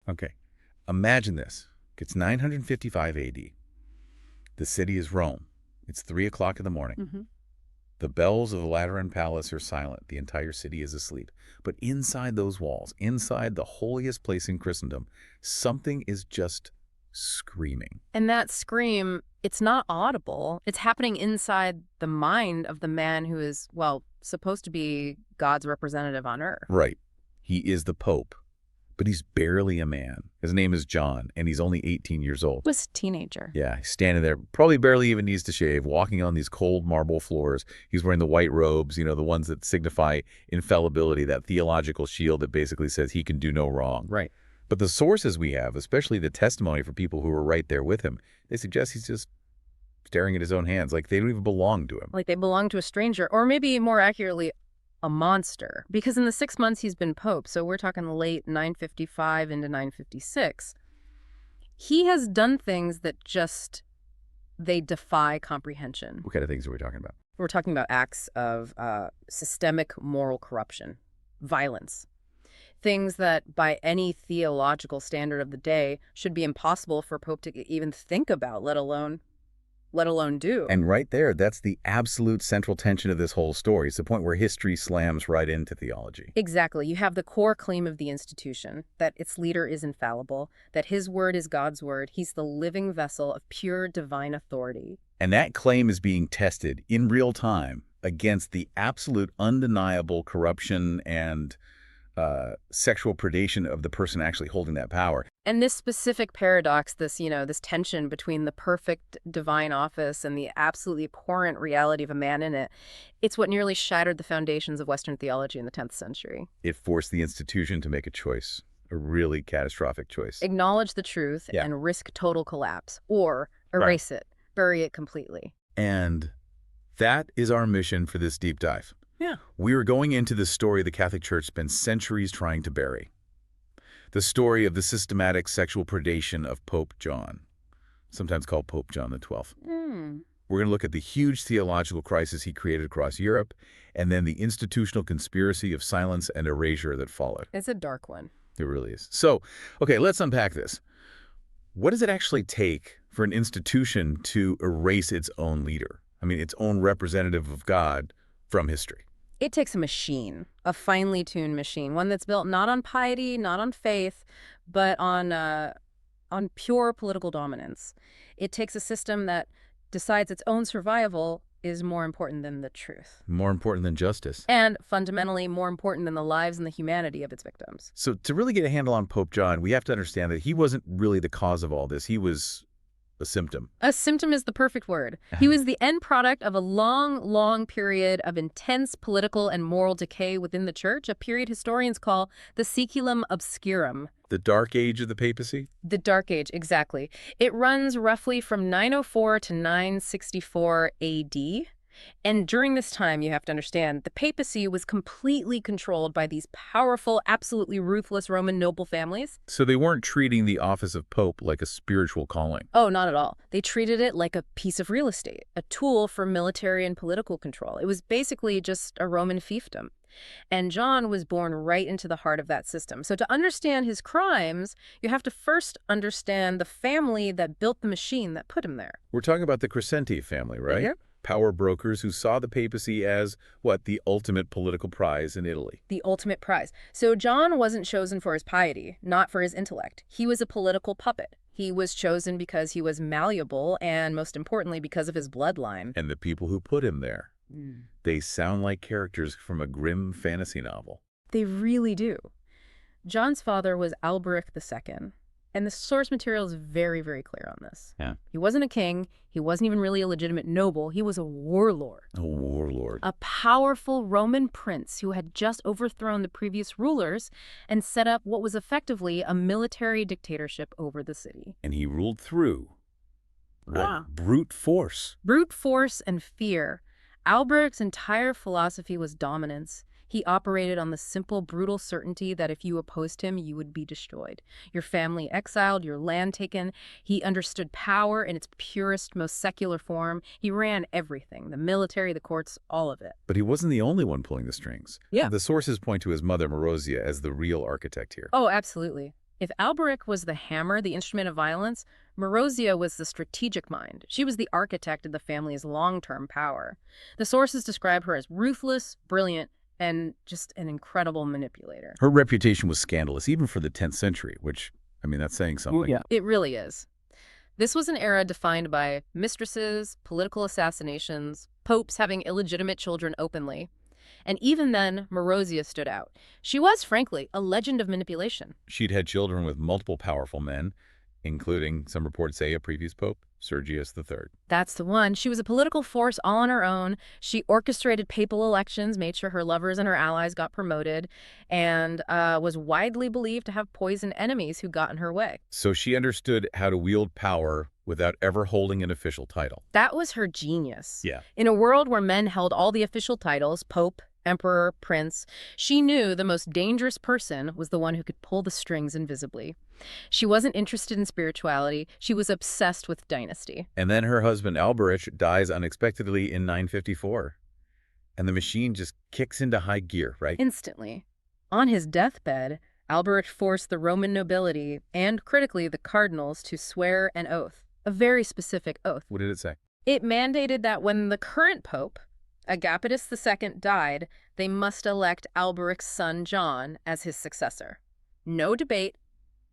Okay. Imagine this. It's 955 AD. The city is Rome. It's 3 o'clock in the morning. Mm-hmm. The bells of the Lateran Palace are silent. The entire city is asleep. But inside those walls, inside the holiest place in Christendom, something is just screaming. And that scream, it's not audible. It's happening inside the mind of the man who is, well, supposed to be God's representative on earth. Right. He is the Pope. But he's barely a man. His name is John, and he's only 18 years old. Was a teenager. Yeah, he's standing there, probably barely even needs to shave, walking on these cold marble floors. He's wearing the white robes, the ones that signify infallibility, that theological shield that basically says he can do no wrong. Right. But the sources we have, especially the testimony for people who were right there with him, they suggest he's just staring at his own hands, like they don't even belong to him. Like they belong to a stranger, or maybe more accurately, a monster. Because in the 6 months he's been pope, so we're talking late 955 into 956, he has done things that just, they defy comprehension. What kind of things are we talking about? We're talking about acts of systemic moral corruption, violence. Things that by any theological standard of the day should be impossible for a pope to even think about, let alone do. And right there, that's the absolute central tension of this whole story. It's the point where history slams right into theology. Exactly. You have the core claim of the institution, that its leader is infallible, that his word is God's word. He's the living vessel of pure divine authority. And that claim is being tested in real time against the absolute undeniable corruption and sexual predation of the person actually holding that power. And this specific paradox, this tension between the perfect divine office and the absolutely abhorrent reality of a man in it, it's what nearly shattered the foundations of Western theology in the 10th century. It forced the institution to make a choice, a really catastrophic choice. Acknowledge the truth and risk total collapse, or erase it, bury it completely. And that is our mission for this deep dive. Yeah. We are going into the story the Catholic Church spent centuries trying to bury. The story of the systematic sexual predation of Pope John, sometimes called Pope John XII. We're going to look at the huge theological crisis he created across Europe, and then the institutional conspiracy of silence and erasure that followed. It's a dark one. It really is. So, okay, let's unpack this. What does it actually take for an institution to erase its own leader? I mean, its own representative of God from history. It takes a machine, a finely tuned machine, one that's built not on piety, not on faith, but on pure political dominance. It takes a system that decides its own survival is more important than the truth. More important than justice. And fundamentally more important than the lives and the humanity of its victims. So to really get a handle on Pope John, we have to understand that he wasn't really the cause of all this. He was a symptom. A symptom is the perfect word. He was the end product of a long, long period of intense political and moral decay within the church, a period historians call the Saeculum Obscurum. The Dark Age of the papacy? The Dark Age, exactly. It runs roughly from 904 to 964 AD. And during this time, you have to understand, the papacy was completely controlled by these powerful, absolutely ruthless Roman noble families. So they weren't treating the office of pope like a spiritual calling. Oh, not at all. They treated it like a piece of real estate, a tool for military and political control. It was basically just a Roman fiefdom. And John was born right into the heart of that system. So to understand his crimes, you have to first understand the family that built the machine that put him there. We're talking about the Crescenti family, right? Yeah. Power brokers who saw the papacy as, what, the ultimate political prize in Italy. The ultimate prize. So John wasn't chosen for his piety, not for his intellect. He was a political puppet. He was chosen because he was malleable and, most importantly, because of his bloodline. And the people who put him there. They sound like characters from a grim fantasy novel. They really do. John's father was Alberic II. And the source material is very, very clear on this. Yeah. He wasn't a king. He wasn't even really a legitimate noble. He was a warlord. A warlord. A powerful Roman prince who had just overthrown the previous rulers and set up what was effectively a military dictatorship over the city. And he ruled through brute force. Brute force and fear. Alberic's entire philosophy was dominance. He operated on the simple, brutal certainty that if you opposed him, you would be destroyed. Your family exiled, your land taken. He understood power in its purest, most secular form. He ran everything, the military, the courts, all of it. But he wasn't the only one pulling the strings. Yeah. The sources point to his mother, Marozia, as the real architect here. Oh, absolutely. If Alberic was the hammer, the instrument of violence, Marozia was the strategic mind. She was the architect of the family's long-term power. The sources describe her as ruthless, brilliant, and just an incredible manipulator. Her reputation was scandalous, even for the 10th century, which, I mean, that's saying something. Oh, yeah. It really is. This was an era defined by mistresses, political assassinations, popes having illegitimate children openly. And even then, Marozia stood out. She was, frankly, a legend of manipulation. She'd had children with multiple powerful men, including, some reports say, a previous pope, Sergius III. That's the one. She was a political force all on her own. She orchestrated papal elections, made sure her lovers and her allies got promoted, and was widely believed to have poisoned enemies who got in her way. So she understood how to wield power without ever holding an official title. That was her genius. Yeah. In a world where men held all the official titles, pope, emperor, prince, she knew the most dangerous person was the one who could pull the strings invisibly. She wasn't interested in spirituality. She was obsessed with dynasty. And then her husband, Alberic, dies unexpectedly in 954. And the machine just kicks into high gear, right? Instantly. On his deathbed, Alberic forced the Roman nobility and, critically, the cardinals to swear an oath, a very specific oath. What did it say? It mandated that when the current pope, Agapetus II, died, they must elect Alberic's son John as his successor. No debate,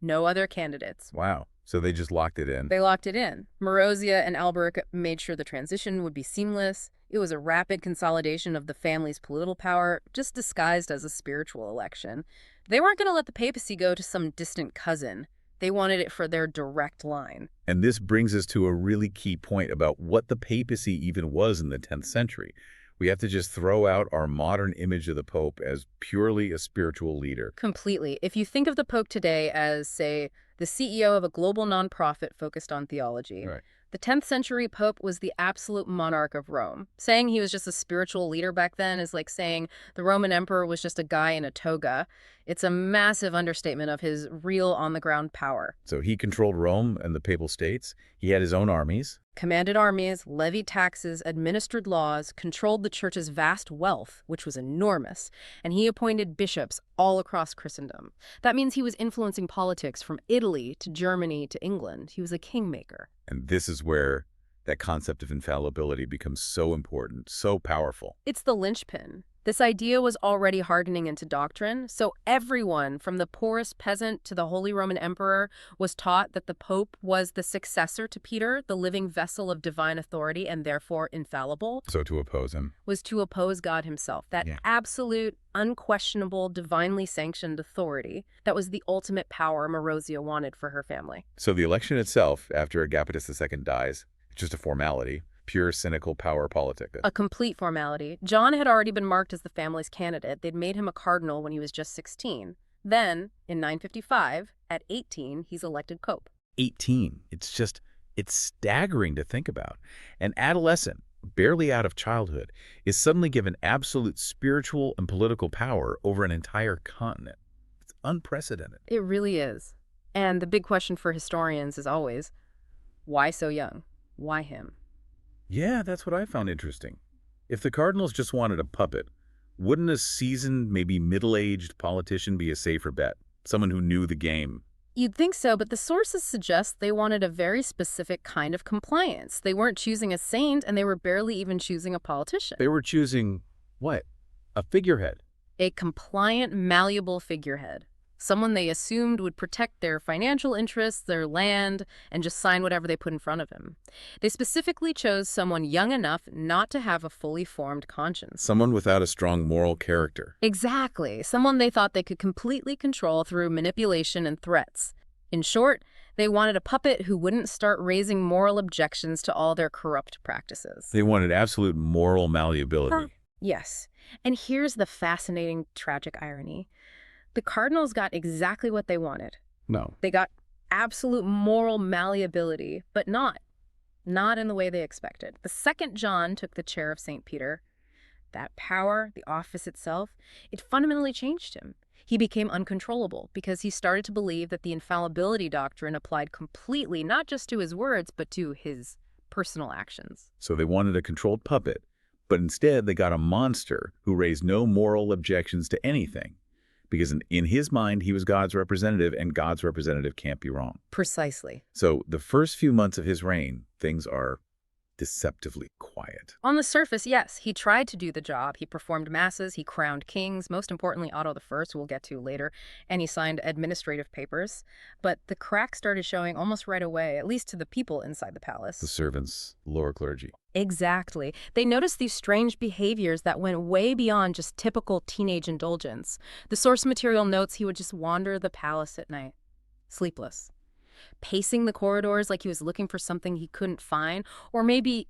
no other candidates. Wow. So they just locked it in. They locked it in. Marozia and Alberic made sure the transition would be seamless. It was a rapid consolidation of the family's political power, just disguised as a spiritual election. They weren't going to let the papacy go to some distant cousin. They wanted it for their direct line. And this brings us to a really key point about what the papacy even was in the 10th century. We have to just throw out our modern image of the Pope as purely a spiritual leader. Completely. If you think of the Pope today as, say, the CEO of a global nonprofit focused on theology, Right. The 10th century Pope was the absolute monarch of Rome. Saying he was just a spiritual leader back then is like saying the Roman emperor was just a guy in a toga. It's a massive understatement of his real on-the-ground power. So he controlled Rome and the Papal States. He had his own armies. Commanded armies, levied taxes, administered laws, controlled the church's vast wealth, which was enormous, and he appointed bishops all across Christendom. That means he was influencing politics from Italy to Germany to England. He was a kingmaker. And this is where that concept of infallibility becomes so important, so powerful. It's the linchpin. This idea was already hardening into doctrine, so everyone, from the poorest peasant to the Holy Roman Emperor, was taught that the Pope was the successor to Peter, the living vessel of divine authority and therefore infallible. So to oppose him. Was to oppose God himself, that absolute, unquestionable, divinely sanctioned authority that was the ultimate power Marozia wanted for her family. So the election itself, after Agapetus II dies, it's just a formality. Pure, cynical power politic. A complete formality. John had already been marked as the family's candidate. They'd made him a cardinal when he was just 16. Then, in 955, at 18, he's elected pope. 18. It's staggering to think about. An adolescent, barely out of childhood, is suddenly given absolute spiritual and political power over an entire continent. It's unprecedented. It really is. And the big question for historians is always, why so young? Why him? Yeah, that's what I found interesting. If the cardinals just wanted a puppet, wouldn't a seasoned, maybe middle-aged politician be a safer bet? Someone who knew the game. You'd think so, but the sources suggest they wanted a very specific kind of compliance. They weren't choosing a saint, and they were barely even choosing a politician. They were choosing, what? A figurehead. A compliant, malleable figurehead. Someone they assumed would protect their financial interests, their land, and just sign whatever they put in front of him. They specifically chose someone young enough not to have a fully formed conscience. Someone without a strong moral character. Exactly. Someone they thought they could completely control through manipulation and threats. In short, they wanted a puppet who wouldn't start raising moral objections to all their corrupt practices. They wanted absolute moral malleability. Yes. And here's the fascinating, tragic irony. The cardinals got exactly what they wanted. No. They got absolute moral malleability, but not in the way they expected. The second John took the chair of St. Peter, that power, the office itself, it fundamentally changed him. He became uncontrollable because he started to believe that the infallibility doctrine applied completely not just to his words, but to his personal actions. So they wanted a controlled puppet, but instead they got a monster who raised no moral objections to anything. because in his mind, he was God's representative, and God's representative can't be wrong. Precisely. So the first few months of his reign, things are deceptively quiet. On the surface, yes, he tried to do the job. He performed masses, he crowned kings, most importantly Otto I, who we'll get to later, and he signed administrative papers. But the cracks started showing almost right away, at least to the people inside the palace. The servants, lower clergy. Exactly. They noticed these strange behaviors that went way beyond just typical teenage indulgence. The source material notes he would just wander the palace at night, sleepless, pacing the corridors like he was looking for something he couldn't find, or maybe,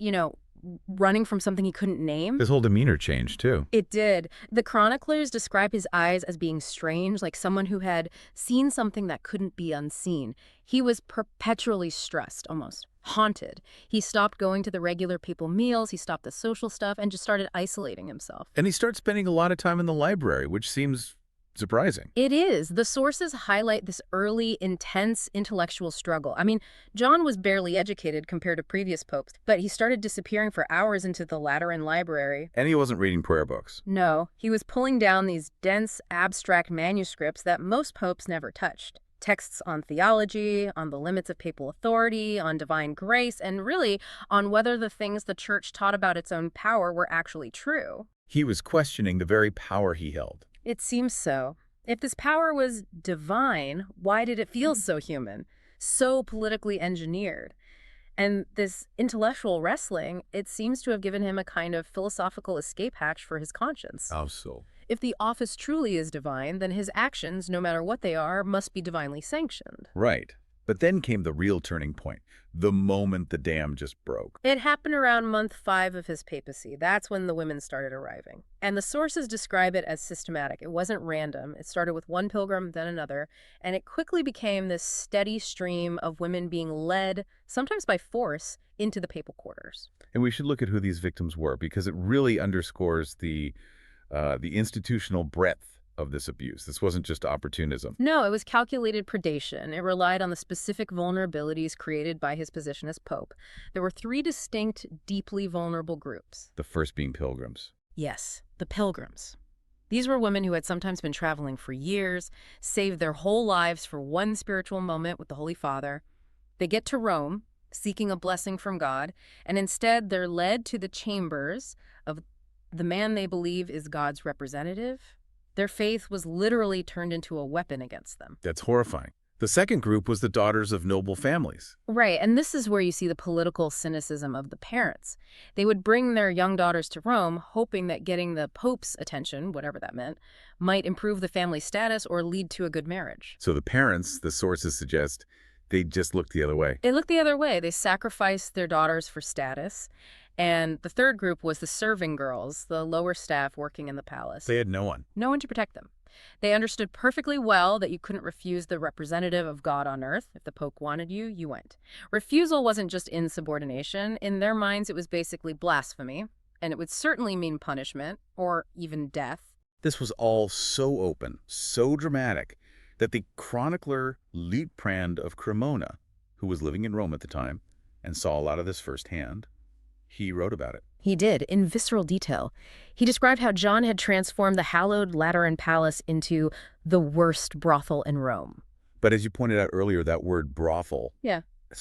running from something he couldn't name. His whole demeanor changed, too. It did. The chroniclers describe his eyes as being strange, like someone who had seen something that couldn't be unseen. He was perpetually stressed, almost haunted. He stopped going to the regular papal meals, he stopped the social stuff, and just started isolating himself. And he started spending a lot of time in the library, which seems surprising. It is. The sources highlight this early, intense intellectual struggle. I mean, John was barely educated compared to previous popes, but he started disappearing for hours into the Lateran library. And he wasn't reading prayer books. No, he was pulling down these dense, abstract manuscripts that most popes never touched. Texts on theology, on the limits of papal authority, on divine grace, and really on whether the things the church taught about its own power were actually true. He was questioning the very power he held. It seems so. If this power was divine, why did it feel so human, so politically engineered? And this intellectual wrestling, it seems to have given him a kind of philosophical escape hatch for his conscience. How so? If the office truly is divine, then his actions, no matter what they are, must be divinely sanctioned. Right. But then came the real turning point, the moment the dam just broke. It happened around month 5 of his papacy. That's when the women started arriving. And the sources describe it as systematic. It wasn't random. It started with one pilgrim, then another, and it quickly became this steady stream of women being led, sometimes by force, into the papal quarters. And we should look at who these victims were, because it really underscores the institutional breadth of this abuse. This wasn't just opportunism. No, it was calculated predation. It relied on the specific vulnerabilities created by his position as pope. There were 3 distinct, deeply vulnerable groups. The first being pilgrims. Yes, the pilgrims. These were women who had sometimes been traveling for years, saved their whole lives for one spiritual moment with the Holy Father. They get to Rome, seeking a blessing from God, and instead they're led to the chambers of the man they believe is God's representative. Their faith was literally turned into a weapon against them. That's horrifying. The second group was the daughters of noble families. Right, and this is where you see the political cynicism of the parents. They would bring their young daughters to Rome, hoping that getting the Pope's attention, whatever that meant, might improve the family status or lead to a good marriage. So the parents, the sources suggest, they just looked the other way. They looked the other way. They sacrificed their daughters for status. And the third group was the serving girls, the lower staff working in the palace. They had no one. No one to protect them. They understood perfectly well that you couldn't refuse the representative of God on earth. If the Pope wanted you, you went. Refusal wasn't just insubordination. In their minds, it was basically blasphemy, and it would certainly mean punishment, or even death. This was all so open, so dramatic, that the chronicler Liutprand of Cremona, who was living in Rome at the time and saw a lot of this firsthand, he wrote about it. He did, in visceral detail. He described how John had transformed the hallowed Lateran palace into the worst brothel in Rome. But as you pointed out earlier, that word brothel, Yeah.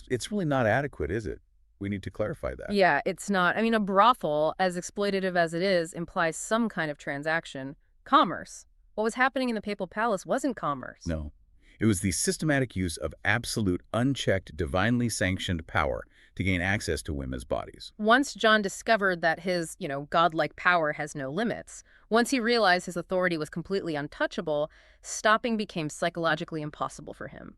it's really not adequate, is it? We need to clarify that. Yeah, it's not. I mean, a brothel, as exploitative as it is, implies some kind of transaction. Commerce. What was happening in the papal palace wasn't commerce. No. It was the systematic use of absolute, unchecked, divinely sanctioned power to gain access to women's bodies. Once John discovered that his, godlike power has no limits, once he realized his authority was completely untouchable, stopping became psychologically impossible for him.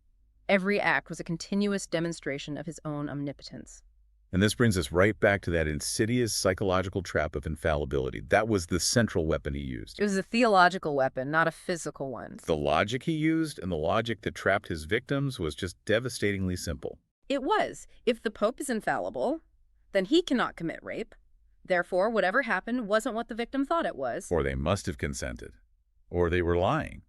Every act was a continuous demonstration of his own omnipotence. And this brings us right back to that insidious psychological trap of infallibility. That was the central weapon he used. It was a theological weapon, not a physical one. The logic he used and the logic that trapped his victims was just devastatingly simple. It was. If the Pope is infallible, then he cannot commit rape. Therefore, whatever happened wasn't what the victim thought it was. Or they must have consented. Or they were lying.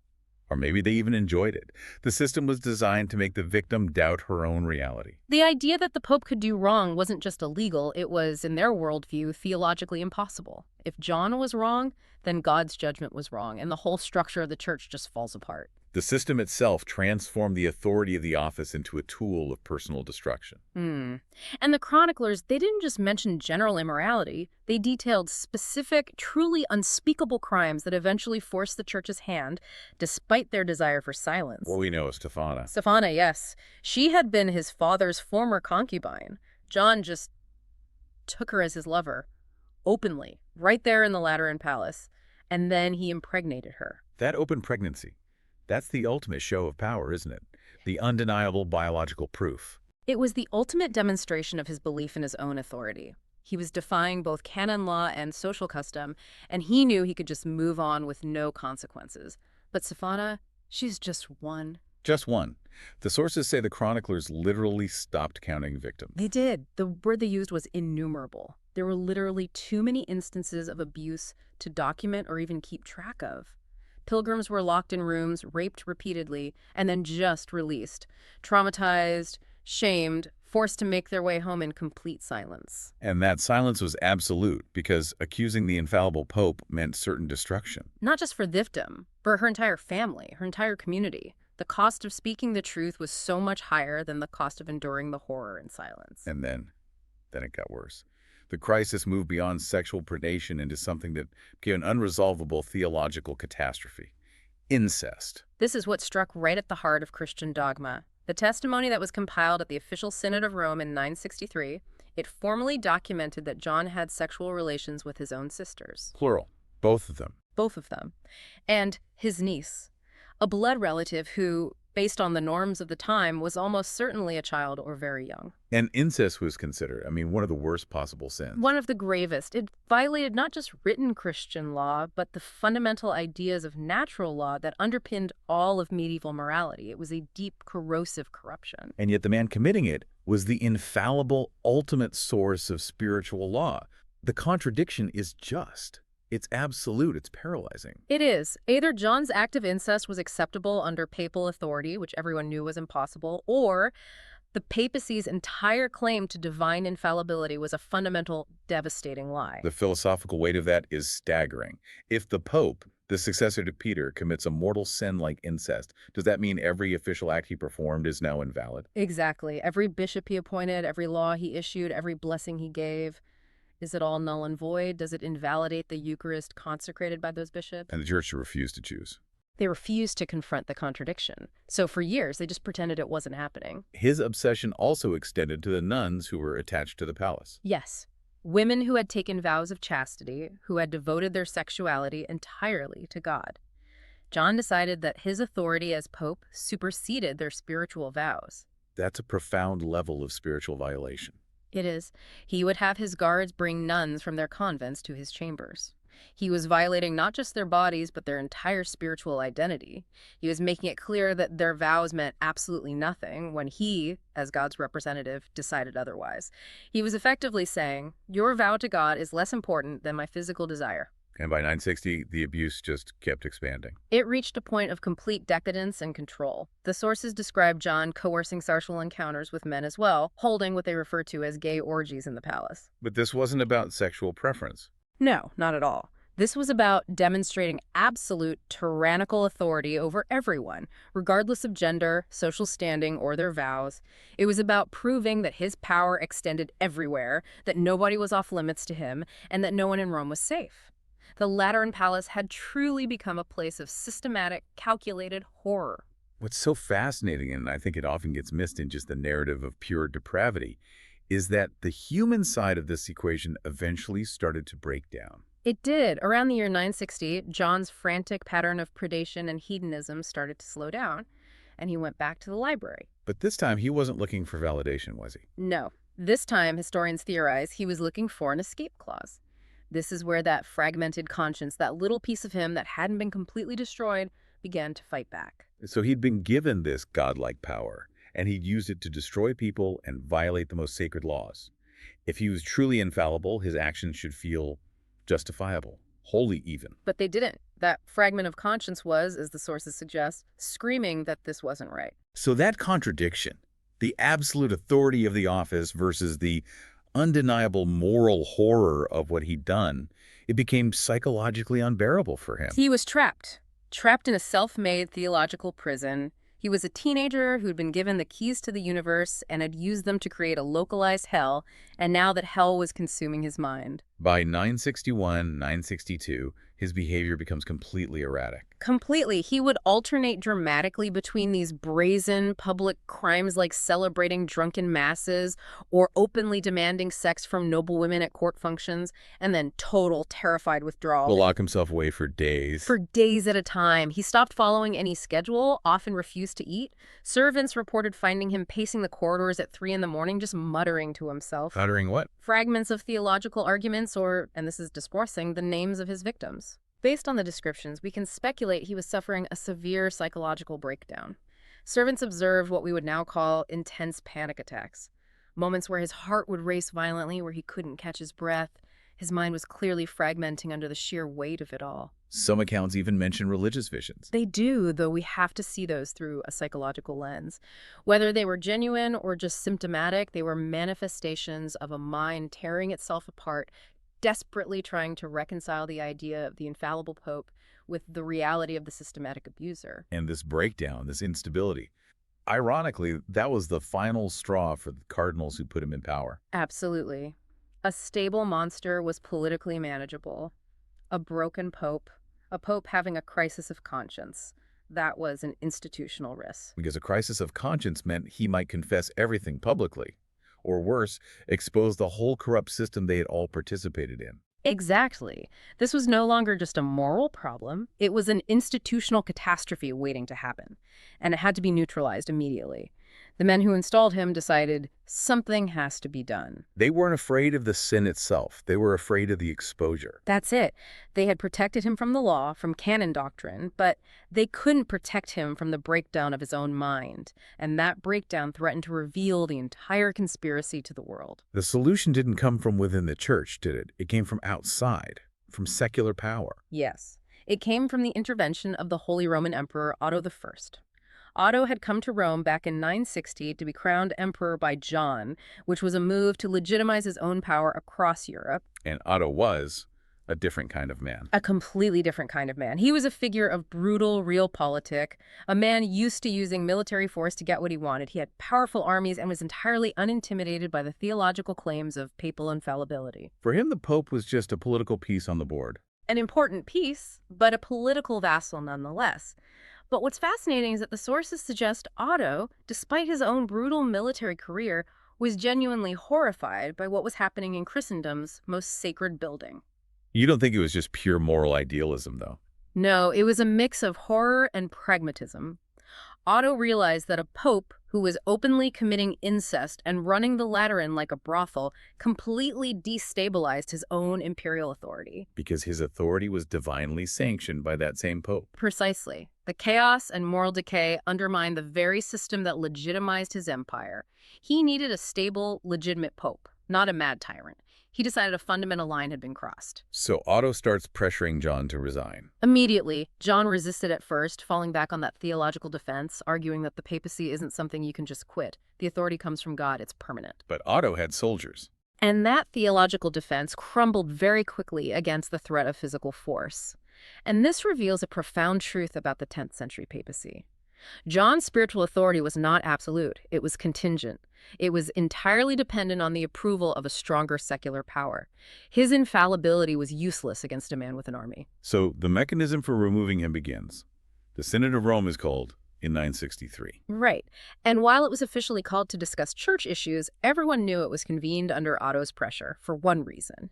Or maybe they even enjoyed it. The system was designed to make the victim doubt her own reality. The idea that the Pope could do wrong wasn't just illegal, it was, in their worldview, theologically impossible. If John was wrong, then God's judgment was wrong, and the whole structure of the church just falls apart. The system itself transformed the authority of the office into a tool of personal destruction. And the chroniclers, they didn't just mention general immorality, they detailed specific, truly unspeakable crimes that eventually forced the church's hand, despite their desire for silence. What we know is Stephana. Stephana, yes. She had been his father's former concubine. John just took her as his lover, openly, right there in the Lateran Palace, and then he impregnated her. That open pregnancy, that's the ultimate show of power, isn't it? The undeniable biological proof. It was the ultimate demonstration of his belief in his own authority. He was defying both canon law and social custom, and he knew he could just move on with no consequences. But Stephana, she's just one. Just one. The sources say the chroniclers literally stopped counting victims. They did. The word they used was innumerable. There were literally too many instances of abuse to document or even keep track of. Pilgrims were locked in rooms, raped repeatedly, and then just released, traumatized, shamed, forced to make their way home in complete silence. And that silence was absolute, because accusing the infallible pope meant certain destruction. Not just for the victim, for her entire family, her entire community. The cost of speaking the truth was so much higher than the cost of enduring the horror in silence. And then it got worse. The crisis moved beyond sexual predation into something that became an unresolvable theological catastrophe. Incest. This is what struck right at the heart of Christian dogma. The testimony that was compiled at the official Synod of Rome in 963, it formally documented that John had sexual relations with his own sisters. Plural. Both of them. Both of them. And his niece, a blood relative who, based on the norms of the time, was almost certainly a child or very young. And incest was considered, one of the worst possible sins. One of the gravest. It violated not just written Christian law, but the fundamental ideas of natural law that underpinned all of medieval morality. It was a deep, corrosive corruption. And yet the man committing it was the infallible, ultimate source of spiritual law. The contradiction is just. It's absolute. It's paralyzing. It is. Either John's act of incest was acceptable under papal authority, which everyone knew was impossible, or the papacy's entire claim to divine infallibility was a fundamental, devastating lie. The philosophical weight of that is staggering. If the Pope, the successor to Peter, commits a mortal sin like incest, does that mean every official act he performed is now invalid? Exactly. Every bishop he appointed, every law he issued, every blessing he gave. Is it all null and void? Does it invalidate the Eucharist consecrated by those bishops? And the church refused to choose. They refused to confront the contradiction. So for years, they just pretended it wasn't happening. His obsession also extended to the nuns who were attached to the palace. Yes. Women who had taken vows of chastity, who had devoted their sexuality entirely to God. John decided that his authority as Pope superseded their spiritual vows. That's a profound level of spiritual violation. It is. He would have his guards bring nuns from their convents to his chambers. He was violating not just their bodies, but their entire spiritual identity. He was making it clear that their vows meant absolutely nothing when he, as God's representative, decided otherwise. He was effectively saying, your vow to God is less important than my physical desire. And by 960, the abuse just kept expanding. It reached a point of complete decadence and control. The sources describe John coercing sexual encounters with men as well, holding what they refer to as gay orgies in the palace. But this wasn't about sexual preference. No, not at all. This was about demonstrating absolute tyrannical authority over everyone, regardless of gender, social standing, or their vows. It was about proving that his power extended everywhere, that nobody was off limits to him, and that no one in Rome was safe. The Lateran Palace had truly become a place of systematic, calculated horror. What's so fascinating, and I think it often gets missed in just the narrative of pure depravity, is that the human side of this equation eventually started to break down. It did. Around the year 960, John's frantic pattern of predation and hedonism started to slow down, and he went back to the library. But this time, he wasn't looking for validation, was he? No. This time, historians theorize he was looking for an escape clause. This is where that fragmented conscience, that little piece of him that hadn't been completely destroyed, began to fight back. So he'd been given this godlike power, and he'd used it to destroy people and violate the most sacred laws. If he was truly infallible, his actions should feel justifiable, holy even. But they didn't. That fragment of conscience was, as the sources suggest, screaming that this wasn't right. So that contradiction, the absolute authority of the office versus the undeniable moral horror of what he'd done, it became psychologically unbearable for him. He was trapped in a self-made theological prison. He was a teenager who'd been given the keys to the universe and had used them to create a localized hell, and now that hell was consuming his mind. By 961, 962, his behavior becomes completely erratic. Completely. He would alternate dramatically between these brazen public crimes like celebrating drunken masses or openly demanding sex from noble women at court functions, and then total terrified withdrawal. Will lock himself away for days. For days at a time. He stopped following any schedule, often refused to eat. Servants reported finding him pacing the corridors at 3 in the morning, just muttering to himself. Muttering what? Fragments of theological arguments or, and this is discoursing, the names of his victims. Based on the descriptions, we can speculate he was suffering a severe psychological breakdown. Servants observed what we would now call intense panic attacks, moments where his heart would race violently, where he couldn't catch his breath. His mind was clearly fragmenting under the sheer weight of it all. Some accounts even mention religious visions. They do, though we have to see those through a psychological lens. Whether they were genuine or just symptomatic, they were manifestations of a mind tearing itself apart, desperately trying to reconcile the idea of the infallible pope with the reality of the systematic abuser. And this breakdown, this instability, ironically, that was the final straw for the cardinals who put him in power. Absolutely. A stable monster was politically manageable. A broken pope, a pope having a crisis of conscience. That was an institutional risk. Because a crisis of conscience meant he might confess everything publicly. Or worse, expose the whole corrupt system they had all participated in. Exactly. This was no longer just a moral problem. It was an institutional catastrophe waiting to happen, and it had to be neutralized immediately. The men who installed him decided something has to be done. They weren't afraid of the sin itself. They were afraid of the exposure. That's it. They had protected him from the law, from canon doctrine, but they couldn't protect him from the breakdown of his own mind. And that breakdown threatened to reveal the entire conspiracy to the world. The solution didn't come from within the church, did it? It came from outside, from secular power. Yes. It came from the intervention of the Holy Roman Emperor Otto I. Otto had come to Rome back in 960 to be crowned emperor by John, which was a move to legitimize his own power across Europe. And Otto was a different kind of man. A completely different kind of man. He was a figure of brutal realpolitik, a man used to using military force to get what he wanted. He had powerful armies and was entirely unintimidated by the theological claims of papal infallibility. For him, the Pope was just a political piece on the board. An important piece, but a political vassal nonetheless. But what's fascinating is that the sources suggest Otto, despite his own brutal military career, was genuinely horrified by what was happening in Christendom's most sacred building. You don't think it was just pure moral idealism, though? No, it was a mix of horror and pragmatism. Otto realized that a pope who was openly committing incest and running the Lateran like a brothel completely destabilized his own imperial authority. Because his authority was divinely sanctioned by that same pope. Precisely. The chaos and moral decay undermined the very system that legitimized his empire. He needed a stable, legitimate pope, not a mad tyrant. He decided a fundamental line had been crossed. So Otto starts pressuring John to resign. Immediately, John resisted at first, falling back on that theological defense, arguing that the papacy isn't something you can just quit. The authority comes from God, it's permanent. But Otto had soldiers. And that theological defense crumbled very quickly against the threat of physical force. And this reveals a profound truth about the 10th century papacy. John's spiritual authority was not absolute, it was contingent. It was entirely dependent on the approval of a stronger secular power. His infallibility was useless against a man with an army. So the mechanism for removing him begins. The Synod of Rome is called in 963. Right. And while it was officially called to discuss church issues, everyone knew it was convened under Otto's pressure for one reason: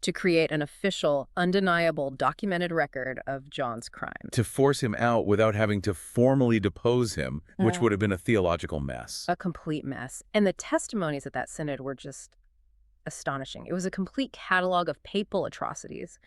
to create an official, undeniable, documented record of John's crime. To force him out without having to formally depose him, which would have been a theological mess. A complete mess. And the testimonies at that synod were just astonishing. It was a complete catalog of papal atrocities.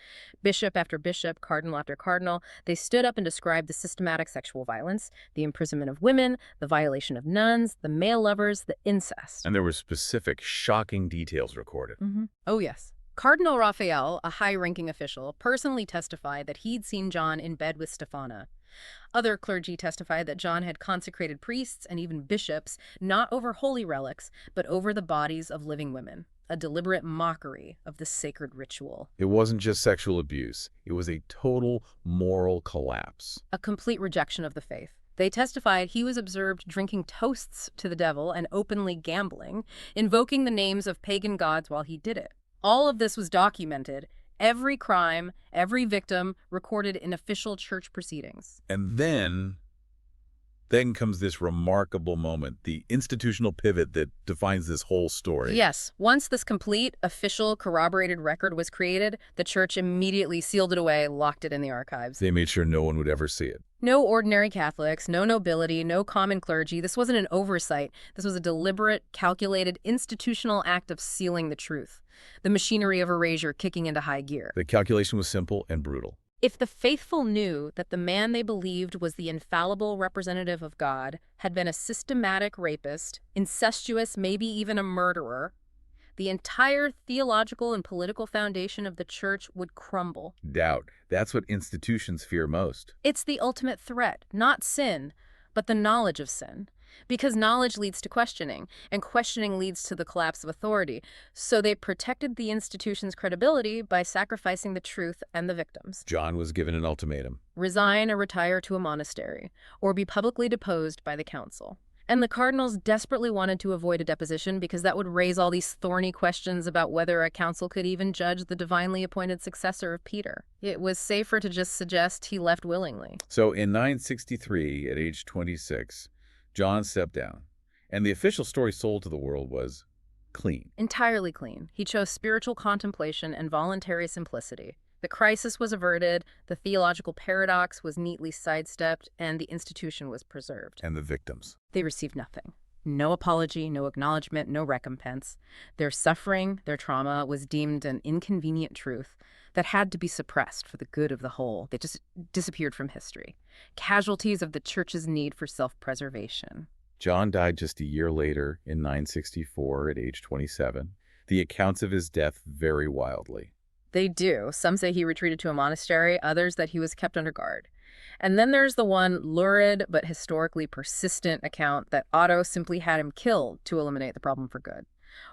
Bishop after bishop, cardinal after cardinal, they stood up and described the systematic sexual violence, the imprisonment of women, the violation of nuns, the male lovers, the incest. And there were specific, shocking details recorded. Oh, yes. Cardinal Raphael, a high-ranking official, personally testified that he'd seen John in bed with Stephana. Other clergy testified that John had consecrated priests and even bishops, not over holy relics, but over the bodies of living women, a deliberate mockery of the sacred ritual. It wasn't just sexual abuse. It was a total moral collapse. A complete rejection of the faith. They testified he was observed drinking toasts to the devil and openly gambling, invoking the names of pagan gods while he did it. All of this was documented. Every crime, every victim recorded in official church proceedings. And then comes this remarkable moment, the institutional pivot that defines this whole story. Yes, once this complete, official, corroborated record was created, the church immediately sealed it away, locked it in the archives. They made sure no one would ever see it. No ordinary Catholics, no nobility, no common clergy. This wasn't an oversight. This was a deliberate, calculated, institutional act of sealing the truth. The machinery of erasure kicking into high gear. The calculation was simple and brutal. If the faithful knew that the man they believed was the infallible representative of God had been a systematic rapist, incestuous, maybe even a murderer, the entire theological and political foundation of the church would crumble. Doubt. That's what institutions fear most. It's the ultimate threat, not sin, but the knowledge of sin. Because knowledge leads to questioning, and questioning leads to the collapse of authority. So they protected the institution's credibility by sacrificing the truth and the victims. John was given an ultimatum. Resign or retire to a monastery, or be publicly deposed by the council. And the cardinals desperately wanted to avoid a deposition because that would raise all these thorny questions about whether a council could even judge the divinely appointed successor of Peter. It was safer to just suggest he left willingly. So in 963, at age 26, John stepped down, and the official story sold to the world was clean. Entirely clean. He chose spiritual contemplation and voluntary simplicity. The crisis was averted, the theological paradox was neatly sidestepped, and the institution was preserved. And the victims. They received nothing. No apology, no acknowledgement, no recompense. Their suffering, their trauma was deemed an inconvenient truth that had to be suppressed for the good of the whole. They just disappeared from history. Casualties of the church's need for self-preservation. John died just a year later in 964 at age 27. The accounts of his death vary wildly. They do. Some say he retreated to a monastery, others that he was kept under guard. And then there's the one lurid but historically persistent account that Otto simply had him killed to eliminate the problem for good,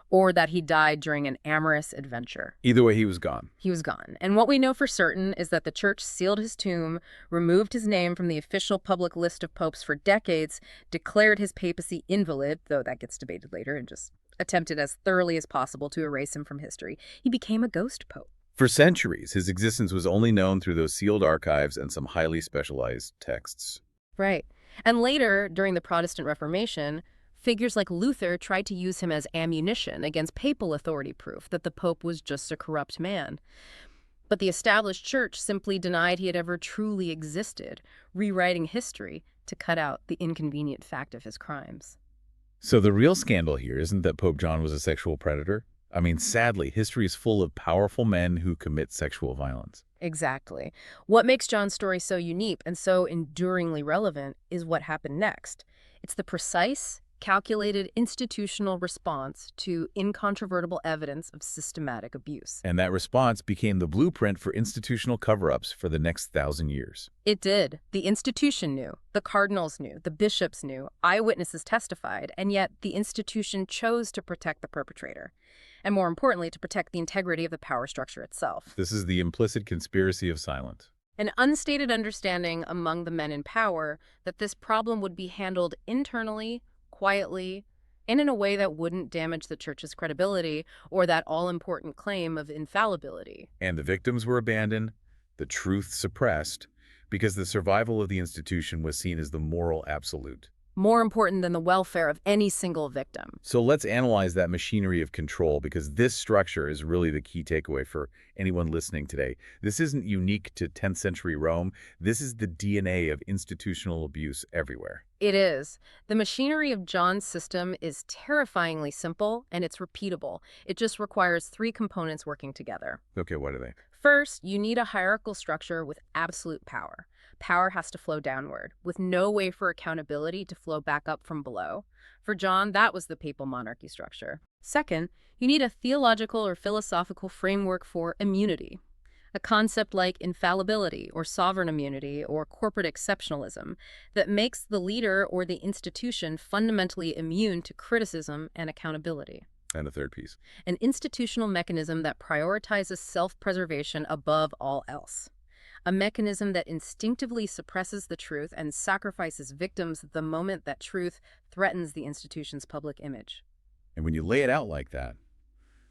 or that he died during an amorous adventure. Either way, he was gone. He was gone. And what we know for certain is that the church sealed his tomb, removed his name from the official public list of popes for decades, declared his papacy invalid, though that gets debated later, and just attempted as thoroughly as possible to erase him from history. He became a ghost pope. For centuries, his existence was only known through those sealed archives and some highly specialized texts. Right. And later, during the Protestant Reformation, figures like Luther tried to use him as ammunition against papal authority proof that the Pope was just a corrupt man. But the established church simply denied he had ever truly existed, rewriting history to cut out the inconvenient fact of his crimes. So the real scandal here isn't that Pope John was a sexual predator. I mean, sadly, history is full of powerful men who commit sexual violence. Exactly. What makes John's story so unique and so enduringly relevant is what happened next. It's the precise, calculated institutional response to incontrovertible evidence of systematic abuse. And that response became the blueprint for institutional cover-ups for the next 1,000 years. It did. The institution knew, the cardinals knew, the bishops knew, eyewitnesses testified, and yet the institution chose to protect the perpetrator. And more importantly, to protect the integrity of the power structure itself. This is the implicit conspiracy of silence. An unstated understanding among the men in power that this problem would be handled internally, quietly, and in a way that wouldn't damage the church's credibility or that all-important claim of infallibility. And the victims were abandoned, the truth suppressed, because the survival of the institution was seen as the moral absolute. More important than the welfare of any single victim. So let's analyze that machinery of control, because this structure is really the key takeaway for anyone listening today. This isn't unique to 10th century Rome. This is the DNA of institutional abuse everywhere. It is. The machinery of John's system is terrifyingly simple, and it's repeatable. It just requires three components working together. Okay, what are they? First, you need a hierarchical structure with absolute power. power has to flow downward, with no way for accountability to flow back up from below. For John, that was the papal monarchy structure. Second, you need a theological or philosophical framework for immunity. A concept like infallibility or sovereign immunity or corporate exceptionalism that makes the leader or the institution fundamentally immune to criticism and accountability. And a third piece. An institutional mechanism that prioritizes self-preservation above all else. A mechanism that instinctively suppresses the truth and sacrifices victims the moment that truth threatens the institution's public image. And when you lay it out like that,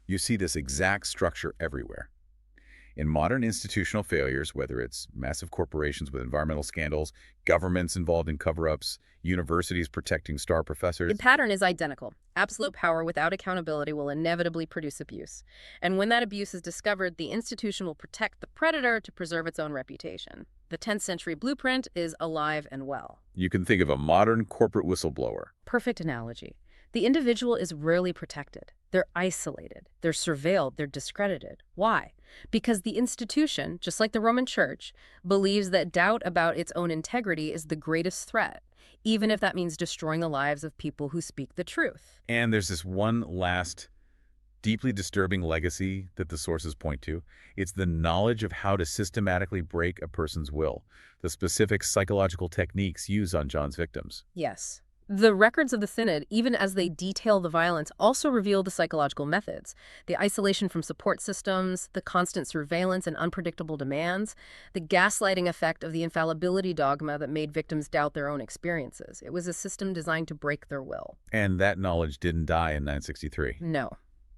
you see this exact structure everywhere. In modern institutional failures, whether it's massive corporations with environmental scandals, governments involved in cover-ups, universities protecting star professors. The pattern is identical. Absolute power without accountability will inevitably produce abuse. And when that abuse is discovered, the institution will protect the predator to preserve its own reputation. The 10th century blueprint is alive and well. You can think of a modern corporate whistleblower. Perfect analogy. The individual is rarely protected. They're isolated. They're surveilled. They're discredited. Why? Because the institution, just like the Roman Church, believes that doubt about its own integrity is the greatest threat, even if that means destroying the lives of people who speak the truth. And there's this one last deeply disturbing legacy that the sources point to. It's the knowledge of how to systematically break a person's will, the specific psychological techniques used on John's victims. Yes. The records of the Synod, even as they detail the violence, also reveal the psychological methods. The isolation from support systems, the constant surveillance and unpredictable demands, the gaslighting effect of the infallibility dogma that made victims doubt their own experiences. It was a system designed to break their will. And that knowledge didn't die in 963. No.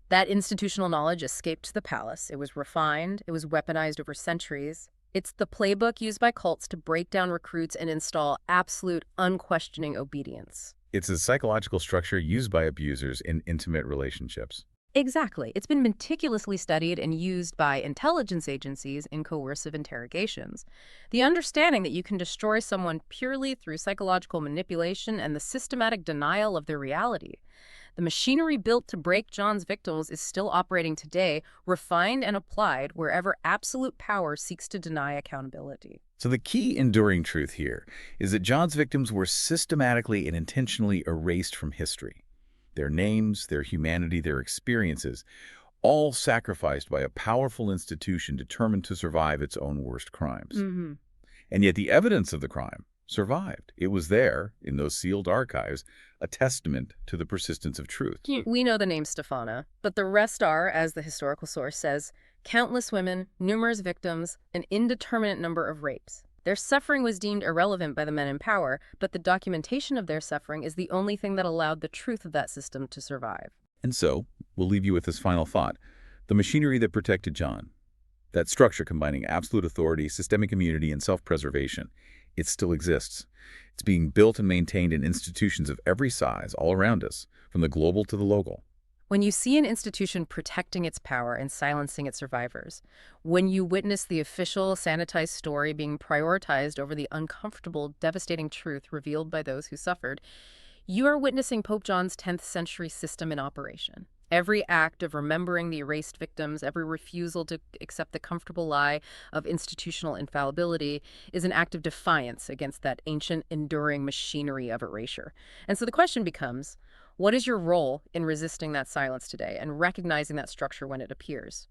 That institutional knowledge escaped the palace. It was refined. It was weaponized over centuries. It's the playbook used by cults to break down recruits and install absolute, unquestioning obedience. It's a psychological structure used by abusers in intimate relationships. Exactly. It's been meticulously studied and used by intelligence agencies in coercive interrogations. The understanding that you can destroy someone purely through psychological manipulation and the systematic denial of their reality. The machinery built to break John's victims is still operating today, refined and applied wherever absolute power seeks to deny accountability. So the key enduring truth here is that John's victims were systematically and intentionally erased from history. Their names, their humanity, their experiences, all sacrificed by a powerful institution determined to survive its own worst crimes. And yet the evidence of the crime survived. It was there, in those sealed archives, a testament to the persistence of truth. We know the name Stephana, but the rest are, as the historical source says, countless women, numerous victims, an indeterminate number of rapes. Their suffering was deemed irrelevant by the men in power, but the documentation of their suffering is the only thing that allowed the truth of that system to survive. And so, we'll leave you with this final thought. The machinery that protected John, that structure combining absolute authority, systemic immunity, and self-preservation, it still exists. It's being built and maintained in institutions of every size all around us, from the global to the local. When you see an institution protecting its power and silencing its survivors, when you witness the official, sanitized story being prioritized over the uncomfortable, devastating truth revealed by those who suffered, you are witnessing Pope John's 10th century system in operation. Every act of remembering the erased victims, every refusal to accept the comfortable lie of institutional infallibility is an act of defiance against that ancient, enduring machinery of erasure. And so the question becomes, what is your role in resisting that silence today and recognizing that structure when it appears?